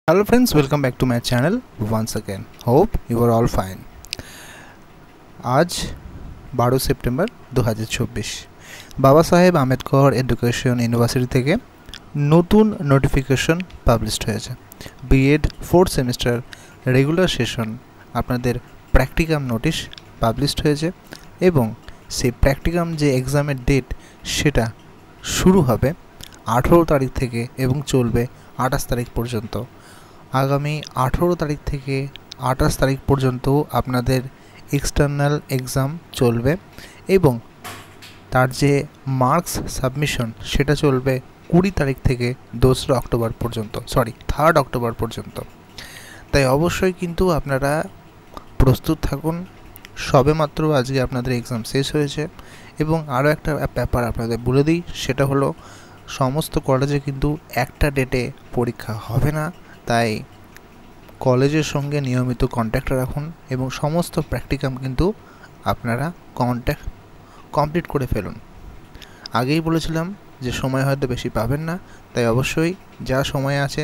Hello friends, welcome back to my channel once again. Hope you are all fine. आज 12 September 2024 বাবা সাহেব Ambedkar education university থেকে নতুন notification published হয়েছে। BEd 4th semester regular session আপনাদের practicum notice published হয়েছে এবং সেই প্র্যাকটিকাম যে এক্সামের ডেট সেটা শুরু হবে 18 তারিখ থেকে এবং চলবে 28 তারিখ পর্যন্ত। আগামী 18 তারিখ থেকে 28 তারিখ পর্যন্ত আপনাদের এক্সটার্নাল এক্সাম চলবে এবং তার যে মার্কস সাবমিশন সেটা চলবে 20 তারিখ থেকে 2রা অক্টোবর পর্যন্ত, 3rd অক্টোবর পর্যন্ত। তাই অবশ্যই কিন্তু আপনারা প্রস্তুত থাকুন। সবেমাত্র আজকে আপনাদের এক্সাম শেষ হয়েছে এবং আরও একটা ব্যাপার আপনাদের বলে দিই, সেটা হলো সমস্ত কলেজে কিন্তু একটা ডেটে পরীক্ষা হবে না। তাই কলেজের সঙ্গে নিয়মিত কন্ট্যাক্ট রাখুন এবং সমস্ত প্র্যাকটিকাম কিন্তু আপনারা কমপ্লিট করে ফেলুন। আগেই বলেছিলাম যে সময় হয়তো বেশি পাবেন না, তাই অবশ্যই যা সময় আছে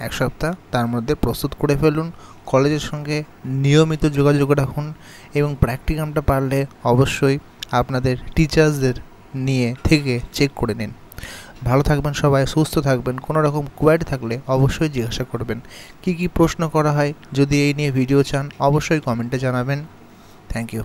এক সপ্তাহ তার মধ্যে প্রস্তুত করে ফেলুন। কলেজের সঙ্গে নিয়মিত যোগাযোগ রাখুন এবং প্র্যাকটিকামটা পারলে অবশ্যই আপনাদের টিচার্সদের নিয়ে থেকে চেক করে নিন। ভালো থাকবেন সবাই, সুস্থ থাকবেন। কোনো রকম কোয়ারি থাকলে অবশ্যই জিজ্ঞাসা করবেন। কি প্রশ্ন করা হয়, যদি এই নিয়ে ভিডিও চান অবশ্যই কমেন্টে জানাবেন। Thank you.